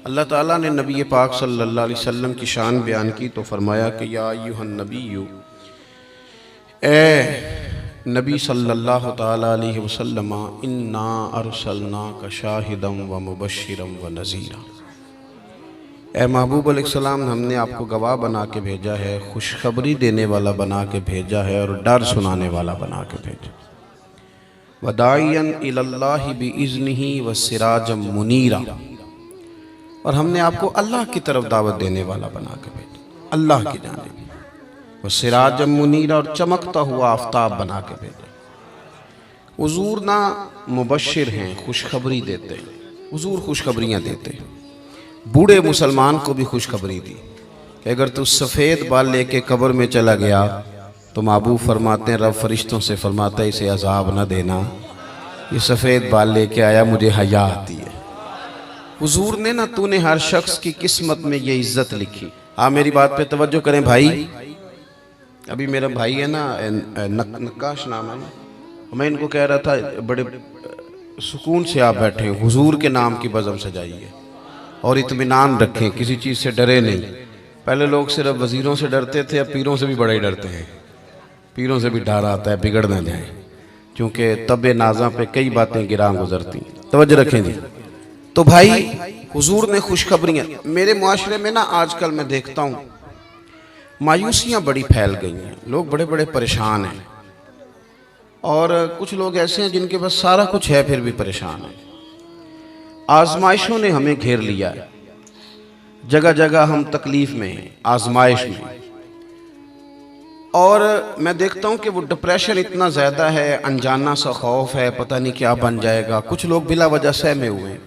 अल्लाह ताला ने नबी पाक सल्लल्लाहु अलैहि वसल्लम की शान बयान की तो फरमाया कि या अय्युहन नबीय्यु, ए नबी सल्लल्लाहु ताला अलैहि वसल्लम, इन्ना अरसलनाका शाहिदम व मुबश्शिरम व नज़ीरा। ए महबूब अलैहिस्सलाम, हमने आपको गवाह बना के भेजा है, खुशखबरी देने वाला बना के भेजा है और डर सुनाने वाला बना के भेजा। वदाइयन इलल्लाहि बिइज़्निही व सिराजम मुनीरा, और हमने आपको अल्लाह की तरफ दावत देने वाला बना के भेजा, अल्लाह की जानिब। व सिराजम मुनीरा, और चमकता हुआ आफताब बना के भेजा। हुजूर ना मुबश्शिर हैं, खुशखबरी देते हैं। हुजूर खुशखबरियाँ देते हैं। बूढ़े मुसलमान को भी खुशखबरी दी कि अगर तू सफ़ेद बाल लेके कब्र में चला गया तो महबूब फरमाते हैं, रब फरिश्तों से फरमाता है इसे अजाब न देना, ये सफ़ेद बाल लेके आया, मुझे हया आती है। हुजूर ने ना, तूने हर शख्स की किस्मत में ये इज्जत लिखी। आप मेरी बात पे तवज्जो करें भाई। अभी मेरा भाई है ना, नक्काश नाम है, मैं इनको कह रहा था बड़े सुकून से आप बैठे, हुजूर के नाम की बज़म सजाइए और इत्मीनान रखें, किसी चीज़ से डरे नहीं। पहले लोग सिर्फ वज़ीरों से डरते थे, अब पीरों से भी बड़े डरते हैं। पीरों से भी डर आता है बिगड़ ना जाए, क्योंकि तबे नाज़ा पे कई बातें गिरां गुजरती। तवज्जो रखें जी। तो भाई, हुजूर ने खुशखबरियाँ, मेरे मुआशरे में ना आजकल मैं देखता हूँ मायूसियाँ बड़ी फैल गई हैं, लोग बड़े बड़े परेशान हैं, और कुछ लोग ऐसे हैं जिनके पास सारा कुछ है फिर भी परेशान हैं। आजमाइशों ने हमें घेर लिया है, जगह जगह हम तकलीफ में हैं, आजमाइश में। और मैं देखता हूँ कि वो डिप्रेशन इतना ज़्यादा है, अनजाना सा खौफ है, पता नहीं क्या बन जाएगा। कुछ लोग बिला वजह सहमे हुए हैं,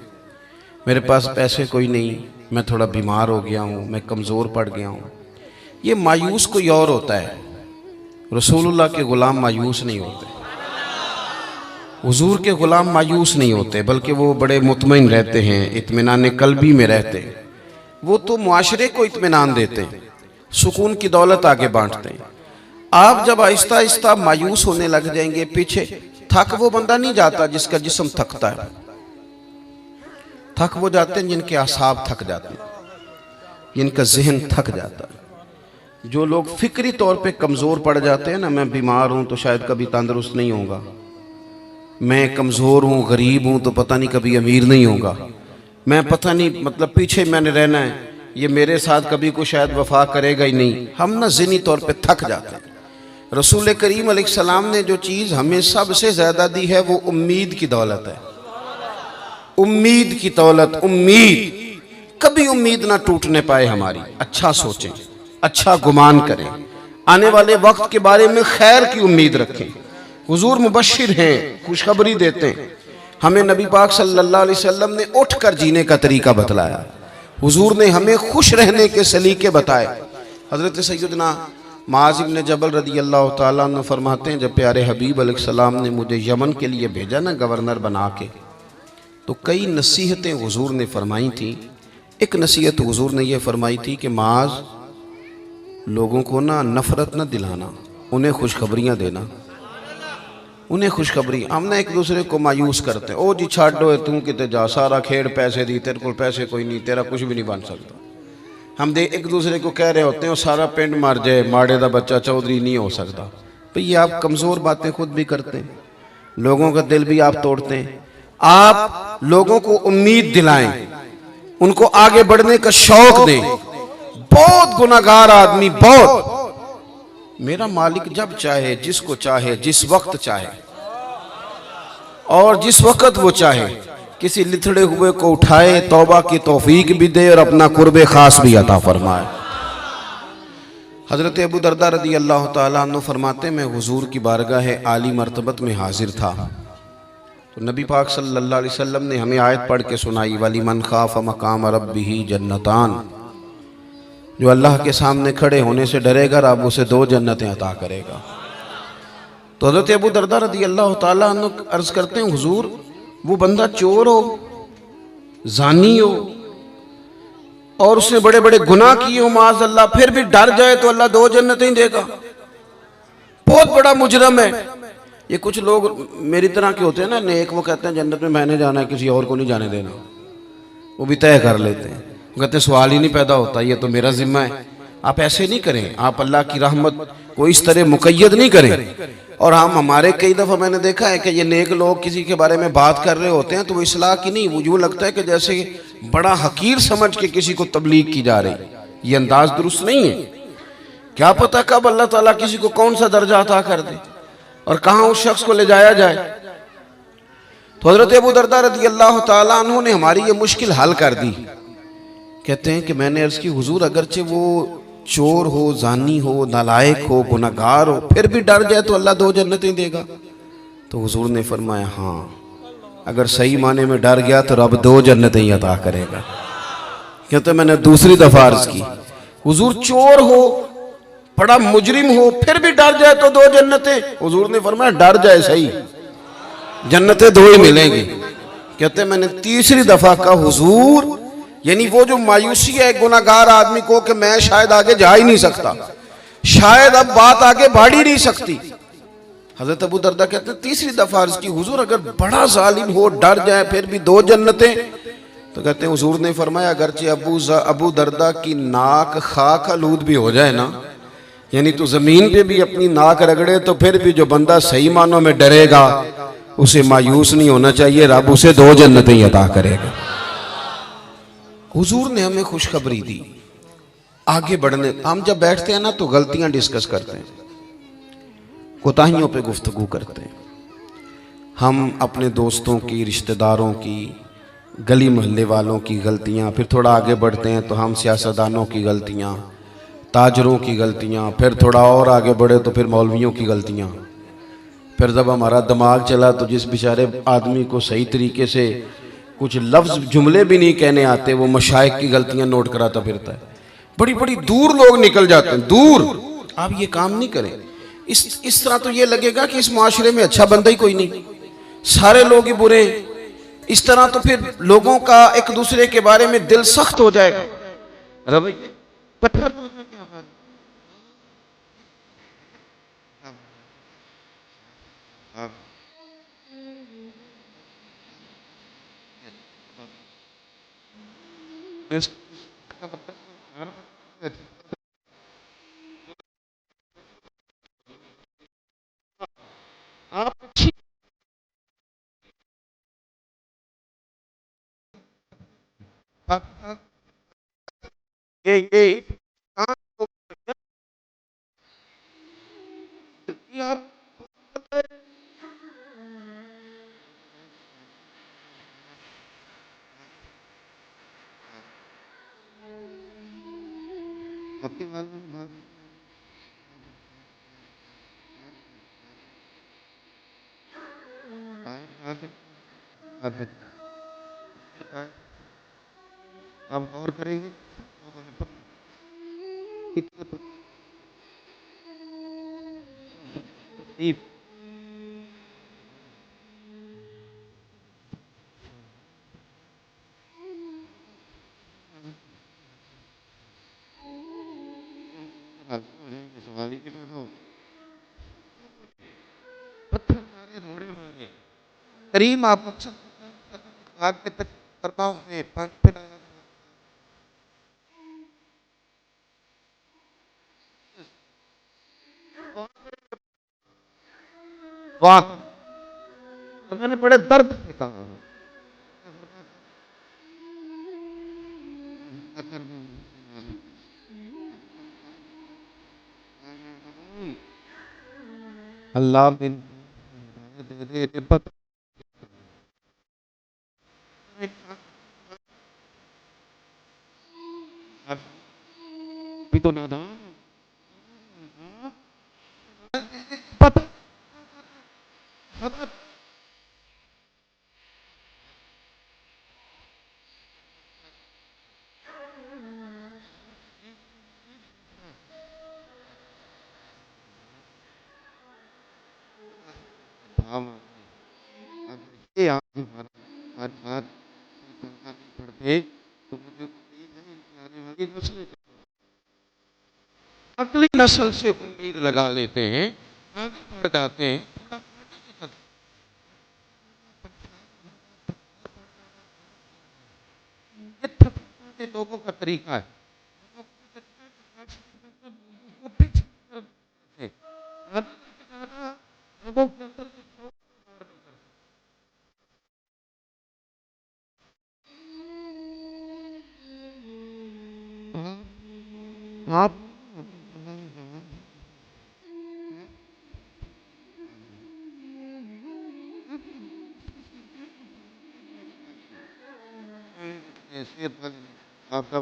मेरे पास पैसे कोई नहीं, मैं थोड़ा बीमार हो गया हूँ, मैं कमज़ोर पड़ गया हूँ। ये मायूस कोई और होता है, रसूलुल्लाह के ग़ुलाम मायूस नहीं होते, हुजूर के ग़ुलाम मायूस नहीं होते, बल्कि वो बड़े मुतमईन रहते हैं, इत्मीनान कल्बी में रहते हैं। वो तो मुआशरे को इत्मीनान देते हैं, सुकून की दौलत आगे बांटते हैं। आप जब आहिस्ता आहिस्ता मायूस होने लग जाएंगे, पीछे थक वो बंदा नहीं जाता जिसका जिस्म थकता है, थक वो जाते हैं जिनके आसाब थक जाते हैं, जिनका जहन थक जाता है। जो लोग फिक्री तौर पे कमज़ोर पड़ जाते हैं ना, मैं बीमार हूँ तो शायद कभी तंदुरुस्त नहीं होगा, मैं कमज़ोर हूँ, गरीब हूँ तो पता नहीं कभी अमीर नहीं होगा, मैं पता नहीं मतलब पीछे मैंने रहना है, ये मेरे साथ कभी को शायद वफा करेगा ही नहीं। हम ना ज़हनी तौर पे थक जाते हैं। रसूल करीम अलैहिस्सलाम ने जो चीज़ हमें सबसे ज़्यादा दी है वो उम्मीद की दौलत है। उम्मीद की दौलत, उम्मीद, कभी उम्मीद ना टूटने पाए हमारी। अच्छा सोचें, अच्छा गुमान करें, आने वाले वक्त के बारे में खैर की उम्मीद रखें। हुजूर मुबश्शिर हैं, खुशखबरी देते हैं। हमें नबी पाक सल्लल्लाहु अलैहि वसल्लम ने उठ कर जीने का तरीका बतलाया। हुजूर ने हमें खुश रहने के सलीके बताए। हज़रत सैयदना मुआज़ इब्न जबल रदी अल्लाह ताला अन्हु फरमाते हैं, जब प्यारे हबीब अलैहिस्सलाम ने मुझे यमन के लिए भेजा ना गवर्नर बना के, तो कई नसीहतें हुजूर ने फरमाई थी। एक नसीहत हुजूर ने यह फरमाई थी कि माज, लोगों को ना नफ़रत न दिलाना, उन्हें खुशखबरियाँ देना, उन्हें खुशखबरी। हम ना एक दूसरे को मायूस करते हैं, ओ जी छाड़ो, तू किते जा, सारा खेड़ पैसे दी, तेरे को पैसे कोई नहीं, तेरा कुछ भी नहीं बन सकता। हम एक दूसरे को कह रहे होते हैं वो सारा पिंड मर जाए, माड़े का बच्चा चौधरी नहीं हो सकता। भाई ये आप कमज़ोर बातें खुद भी करते हैं, लोगों का दिल भी आप तोड़ते हैं। आप लोगों को उम्मीद दिलाएं, उनको आगे बढ़ने का शौक दें। बहुत गुनाहगार आदमी, बहुत, मेरा मालिक जब चाहे, जिसको चाहे, जिस वक्त चाहे और जिस वक्त वो चाहे, किसी लिथड़े हुए को उठाए, तौबा की तौफीक भी दे और अपना कुर्बे खास भी अता फरमाए। हज़रत अबू दरदा रदी अल्लाह ताला अन्हु फरमाते, मैं हुजूर की बारगाह आली मर्तबत में हाजिर था, तो नबी पाक सल्लल्लाहु अलैहि वसल्लम ने हमें आयत पढ़ के सुनाई, वली मन खाफ मकाम रब्बिही जन्नतान, जो अल्लाह के सामने खड़े होने से डरेगा, रब उसे 2 जन्नतें अता करेगा। तो हज़रत अबू दरदा रदी अल्लाह ताला अन्हु अर्ज़ करते हैं, हुजूर वो बंदा चोर हो, जानी हो और उसने बड़े बड़े गुनाह किए हो माज़ अल्लाह, फिर भी डर जाए तो अल्लाह 2 जन्नतें देगा, बहुत बड़ा मुजरम है। ये कुछ लोग मेरी तरह के होते हैं ना नेक, वो कहते हैं जन्नत में मैंने जाना है, किसी और को नहीं जाने देना। वो भी तय कर लेते हैं। वो कहते हैं सवाल ही नहीं पैदा होता, ये तो मेरा जिम्मा है। आप ऐसे नहीं करें, आप अल्लाह की रहमत को इस तरह मुकय्यद नहीं करें। और हम हमारे कई दफ़ा मैंने देखा है कि ये नेक लोग किसी के बारे में बात कर रहे होते हैं तो वो इस्लाह की नहीं, वो यूँ लगता है कि जैसे बड़ा हकीर समझ के किसी को तबलीग की जा रही। ये अंदाज दुरुस्त नहीं है। क्या पता कब अल्लाह ताला किसी को कौन सा दर्जा अता कर दे और कहाँ उस शख्स को ले जाया जाए। तो हजरत अबू दरदा रज़ी अल्लाह ताला अन्हु ने हमारी ये मुश्किल हल कर दी। कहते हैं कि मैंने अर्ज़ की हुजूर अगरचे वो चोर हो, जानी हो, नालायक हो, गुनहगार हो, फिर भी डर जाए तो अल्लाह 2 जन्नतें देगा। तो हुजूर ने फरमाया हाँ, अगर सही माने में डर गया तो रब 2 जन्नतें ही अता करेगा। कहते मैंने दूसरी दफा अर्ज की, हुजूर चोर हो, बड़ा मुजरिम हो, फिर भी डर जाए तो 2 जन्नतें। हुजूर ने फरमाया डर जाए सही, जन्नतें 2 ही मिलेंगी। कहते मैंने तीसरी दफा कहा हुजूर, यानी वो जो मायूसी है गुनाहगार आदमी को कि मैं शायद आगे जा ही नहीं सकता, शायद अब बात आगे बढ़ ही नहीं सकती। हजरत अबू दरदा कहते हैं तीसरी दफा अर्ज की, हुजूर अगर बड़ा जालिम हो, डर जाए, फिर भी 2 जन्नतें। तो कहते हैं हुजूर ने फरमाया अगरचे अबू दरदा की नाक खाक आलूद भी हो जाए ना, यानी तो जमीन पे भी अपनी नाक रगड़े, तो फिर भी जो बंदा सही मानों में डरेगा उसे मायूस नहीं होना चाहिए, रब उसे 2 जन्नतें ही अता करेगा। हुजूर ने हमें खुशखबरी दी आगे बढ़ने। हम जब बैठते हैं ना तो गलतियां डिस्कस करते हैं, कोताहियों पे गुफ्तगू करते हैं। हम अपने दोस्तों की, रिश्तेदारों की, गली मोहल्ले वालों की गलतियां, फिर थोड़ा आगे बढ़ते हैं तो हम सियासतदानों की गलतियां, ताजरों की गलतियां, फिर थोड़ा और आगे बढ़े तो फिर मौलवियों की गलतियां। फिर जब हमारा दिमाग चला तो जिस बेचारे आदमी को सही तरीके से कुछ लफ्ज़ जुमले भी नहीं कहने आते, वो मशाइख की गलतियां नोट कराता फिरता है। बड़ी बड़ी दूर लोग निकल जाते हैं, दूर। आप ये काम नहीं करें। इस तरह तो ये लगेगा कि इस माशरे में अच्छा बंदा ही कोई नहीं, सारे लोग ही बुरे। इस तरह तो फिर लोगों का एक दूसरे के बारे में दिल सख्त हो जाएगा। अरे भाई पत्थर आप ये आप अब और करेंगे करीम आप आगे तक करता हूँ। वाह, तो मैंने बड़े दर्द से कहा अल्लाह बिन दे दे भी तो ना था पता हम ये बात पढ़ते तो मुझे आने वाली नस्ल अगली नस्ल से उम्मीद लगा लेते हैं, आगे बढ़ जाते हैं। के लोगों का तरीका है। आप ऐसे आपका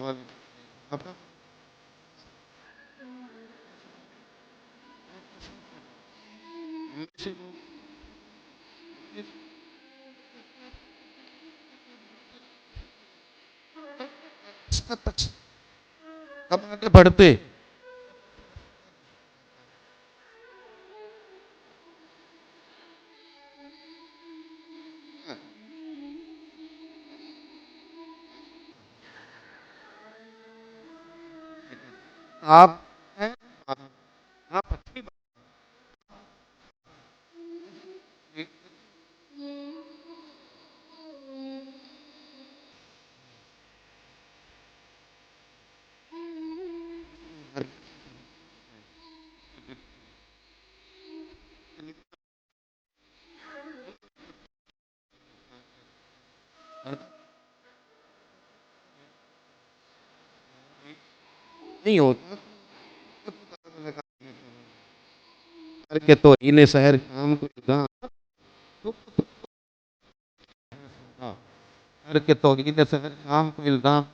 आपका कब आगे बढ़ते आप हैं, आप अच्छी नहीं होता करके तो इन्हें शहर काम को गाँव करके तो इन्हें शहर काम को इल्जाम